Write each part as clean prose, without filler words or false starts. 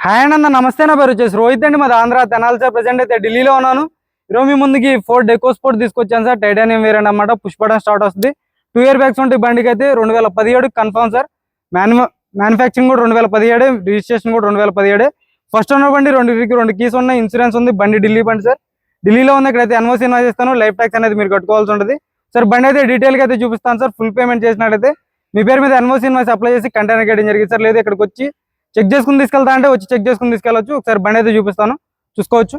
Hi అన్న నమస్తే. నా పేరు వచ్చేసి రోహిత్ అండి. మాది ఆంధ్ర తెనాలి సార్. ప్రజెంట్ అయితే ఢిల్లీలో ఉన్నాను. ఈరోజు మీ ముందుకి ఫోర్డ్ ఎకో స్పోర్ట్ తీసుకొచ్చాను సార్. టైటానియం వేరియంట్ అన్నమాట. పుష్ బటన్ స్టార్ట్ వస్తుంది. 2 ఇయర్ బ్యాగ్స్ ఉంటాయి బండికి అయితే. 2017 కన్ఫర్మ్ సార్. మ్యానుఫ్యాక్చరింగ్ కూడా 2017, రిజిస్ట్రేషన్ కూడా 2017. ఫస్ట్ ఓనర్ బండి, 2 కీస్ ఉన్నాయి, ఇన్సూరెన్స్ ఉంది. బండి ఢిల్లీ బండి సార్. ఢిల్లీలో ఉంది. ఇక్కడైతే ఎన్ఓసీ ఇన్వాయిస్ ఇస్తాను. లైఫ్ ట్యాక్స్ అనేది మీరు కట్టుకోవాల్సి ఉంటుంది సార్. బండి అయితే డీటెయిల్గా అయితే చూపిస్తాను సార్. ఫుల్ పేమెంట్ చేసినట్టయితే మీ పేరు మీద ఎన్ఓసీ ఇన్వాయిస్ అప్లై చేసి కంటైనర్ గేయడం జరిగింది సార్. లేదు ఇక్కడికి వచ్చి చెక్ చేసుకుని తీసుకెళ్తా అంటే వచ్చి చెక్ చేసుకుని తీసుకెళ్ళచ్చు. ఒకసారి బండి అయితే చూపిస్తాను, చూసుకోవచ్చు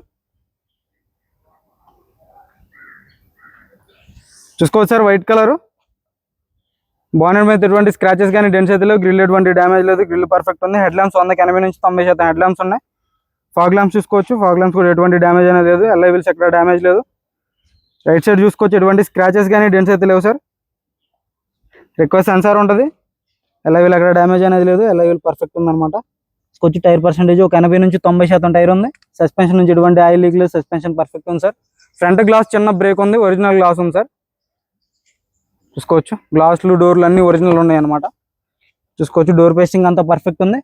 సార్. వైట్ కలర్ బానెట్ మీద ఎటువంటి స్క్రాచెస్ కానీ డెన్స్ అయితే లేవు. గ్రిల్ ఎటువంటి డ్యామేజ్ లేదు. గ్రిల్ పర్ఫెక్ట్ ఉంది. హెడ్ ల్యాంప్స్ 180 నుంచి 90% హెడ్ ల్యాంప్స్ ఉన్నాయి. ఫాగ్ ల్యాంప్స్ చూసుకోవచ్చు. ఫాగ్ ల్యాంప్స్ కూడా ఎటువంటి డ్యామేజ్ అనేది లేదు. ఎల్ఐ వీల్స్ ఎక్కడ డ్యామేజ్ లేదు. రైట్ సైడ్ చూసుకోవచ్చు. ఎటువంటి స్క్రాచెస్ కానీ డెన్స్ అయితే లేవు సార్. రిక్వెస్ట్ సెన్సార్ ఉంటుంది. ఎల్ఐ వీల్ ఎక్కడ డ్యామేజ్ అనేది లేదు. ఎల్ఐ వీల్ పర్ఫెక్ట్ ఉందన్నమాట. కొంచెం టైర్ పర్సెంటేజ్ ఒక 80 నుంచి 90% టైర్ ఉంది. సస్పెన్షన్ నుంచి ఎటువంటి ఆయిల్ లీక్ లేదు. సస్పెన్షన్ పర్ఫెక్ట్ ఉంది సార్. ఫ్రంట్ గ్లాస్ చిన్న బ్రేక్ ఉంది. ఒరిజినల్ గ్లాస్ ఉంది సార్. చూసుకోవచ్చు. గ్లాసులు డోర్లు అన్ని ఒరిజినల్ ఉన్నాయి అనమాట. చూసుకోవచ్చు. డోర్ పేస్టింగ్ అంతా పర్ఫెక్ట్ ఉంది.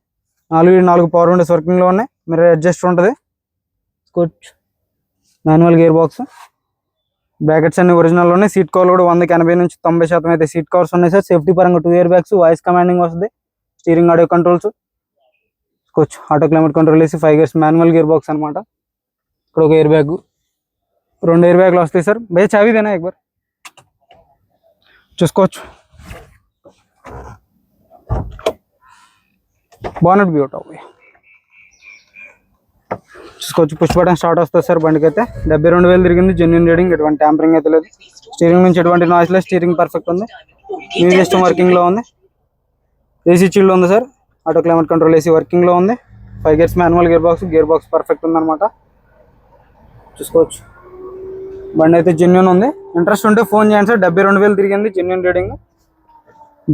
4 పవర్ విండోస్ వర్కింగ్లో ఉన్నాయి. మీరు అడ్జస్ట్ ఉంటుంది. చూసుకోవచ్చు. Manual gear box. బ్రాకెట్స్ అన్ని ఒరిజినల్ ఉన్నాయి. సీట్ కవర్ కూడా 180 నుంచి 90% అయితే సీట్ కవర్స్ ఉన్నాయి సార్. సేఫ్టీ పరంగా 2 ఇయర్ బ్యాగ్స్, వాయిస్ కమాండింగ్ వస్తుంది. Steering audio controls. చూసుకోవచ్చు. ఆటో క్లైమేట్ కంట్రోల్ వేసి 5 గేర్స్ మాన్యువల్ గేర్ బాక్స్ అనమాట. ఇక్కడ ఒక ఎయిర్ బ్యాగ్, 2 ఎయిర్ బ్యాగ్లు వస్తాయి సార్. భయ చావీదేనా ఎక్బర్ చూసుకోవచ్చు. బానెట్ బ్యూట్ అవ్వాలి చూసుకోవచ్చు. పుష్ బటన్ స్టార్ట్ వస్తుంది సార్. బండికి అయితే 72,000 తిరిగింది. Genuine reading. ఎటువంటి ట్యాంపరింగ్ అయితే లేదు. స్టీరింగ్ నుంచి ఎటువంటి నాయిస్ లేదు. స్టీరింగ్ పర్ఫెక్ట్ ఉంది. మ్యూజిక్ సిస్టమ్ వర్కింగ్లో ఉంది. ఏసీ చిల్డ్ ఉంది sir. Auto climate control AC వర్కింగ్లో ఉంది. 5 gears manual gear box perfect ఉందన్నమాట. చూసుకోవచ్చు. బండి అయితే జెన్యూన్ ఉంది. ఇంట్రెస్ట్ ఉంటే ఫోన్ చేయండి సార్. 72,000 తిరిగింది. Genuine reading.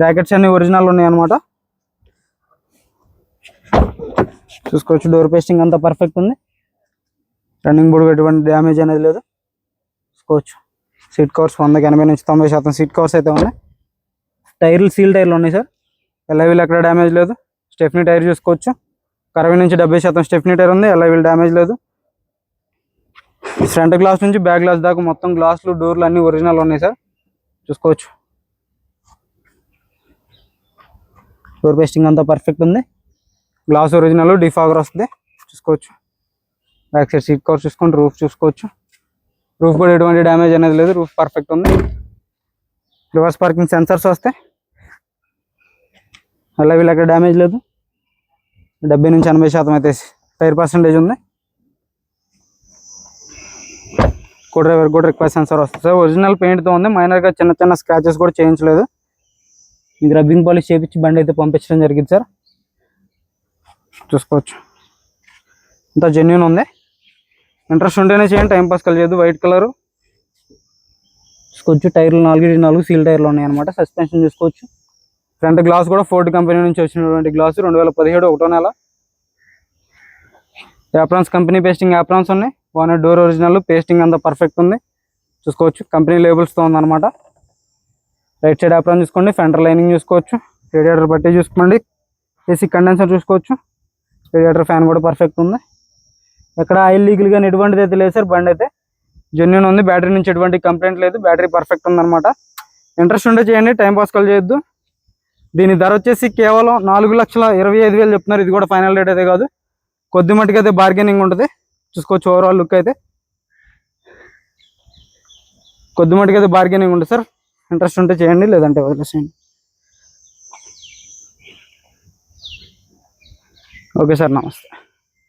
బ్రాకెట్స్ అన్ని ఒరిజినల్ ఉన్నాయి అనమాట. చూసుకోవచ్చు. డోర్ పేస్టింగ్ అంతా పర్ఫెక్ట్ ఉంది. రన్నింగ్ బోర్డు ఎటువంటి డ్యామేజ్ అనేది లేదు. చూసుకోవచ్చు. సీట్ కవర్స్ 180 నుంచి 90% సీట్ కవర్స్ అయితే ఉన్నాయి. టైర్లు సీల్ టైర్లు ఉన్నాయి సార్. ఎల్ఐ వీల్ ఎక్కడ డ్యామేజ్ లేదు. స్టెఫ్నీ టైర్ చూసుకోవచ్చు. 60 నుంచి 70% స్టెఫ్నీ టైర్ ఉంది. ఎల్ఐ వీల్ డ్యామేజ్ లేదు. ఫ్రంట్ గ్లాస్ నుంచి బ్యాక్ గ్లాస్ దాకా మొత్తం గ్లాసులు డోర్లు అన్ని ఒరిజినల్ ఉన్నాయి సార్. చూసుకోవచ్చు. డోర్ పేస్టింగ్ అంతా పర్ఫెక్ట్ ఉంది. Glass original. డిఫాగర్ వస్తుంది. చూసుకోవచ్చు. బ్యాక్ సైడ్ సీట్ కవర్ చూసుకోండి. రూఫ్ చూసుకోవచ్చు. రూఫ్ కూడా ఎటువంటి డ్యామేజ్ అనేది లేదు. రూఫ్ పర్ఫెక్ట్ ఉంది. రివర్స్ పార్కింగ్ సెన్సర్స్ వస్తాయి. అలా వీళ్ళు ఎక్కడ డ్యామేజ్ లేదు. 70 నుంచి 80% అయితే టైర్ పర్సెంటేజ్ ఉంది. కో డ్రైవర్ కూడా రిక్వెస్ట్ సెన్సర్ వస్తుంది. ఒరిజినల్ పెయింట్తో ఉంది. మైనర్గా చిన్న స్క్రాచెస్ కూడా చేయించలేదు. మీకు రబ్బింగ్ పాలిష్ చేయించి బండి అయితే పంపించడం జరిగింది సార్. చూసుకోవచ్చు. ఇంత జెన్యూన్ ఉంది. ఇంట్రెస్ట్ ఉంటేనే చేయండి. టైంపాస్ కలిగేది. White colour. చూసుకోవచ్చు. టైర్లు 4 సీల్ టైర్లు ఉన్నాయి అనమాట. సస్పెన్షన్ చూసుకోవచ్చు. ఫ్రంట్ గ్లాస్ కూడా ఫోర్డ్ కంపెనీ నుంచి వచ్చినటువంటి గ్లాసు. 2017 1వ నెల. యాప్రాన్స్ కంపెనీ పేస్టింగ్ యాప్రాన్స్ ఉన్నాయి. Bonnet door original. పేస్టింగ్ అంతా పర్ఫెక్ట్ ఉంది. చూసుకోవచ్చు. కంపెనీ లేబుల్స్తో ఉందన్నమాట. రైట్ సైడ్ యాప్రాన్ చూసుకోండి. ఫెండర్ లైనింగ్ చూసుకోవచ్చు. రేడియేటర్ బట్టి చూసుకోండి. ఏసీ కండెన్సర్ చూసుకోవచ్చు. రేడియేటర్ ఫ్యాన్ కూడా పర్ఫెక్ట్ ఉంది. ఎక్కడ ఆయిల్ లీకులు కానీ ఎటువంటిది అయితే లేదు సార్. బండి అయితే జెన్యూన్ ఉంది. బ్యాటరీ నుంచి ఎటువంటి కంప్లైంట్ లేదు. బ్యాటరీ పర్ఫెక్ట్ ఉందన్నమాట. ఇంట్రెస్ట్ ఉంటే చేయండి. టైంపాస్ కాల్ చేయొద్దు. దీని ధర వచ్చేసి కేవలం 4,25,000 చెప్తున్నారు. ఇది కూడా ఫైనల్ రేట్ అయితే కాదు. కొద్ది మట్టుకు అయితే బార్గెనింగ్ ఉంటుంది. చూసుకోవచ్చు. ఓవరాల్ లుక్ అయితే కొద్ది మట్టుకు అయితే బార్గెనింగ్ ఉంటుంది సార్. ఇంట్రెస్ట్ ఉంటే చేయండి, లేదంటే వదిలేసేయండి. ఓకే సార్, నమస్తే.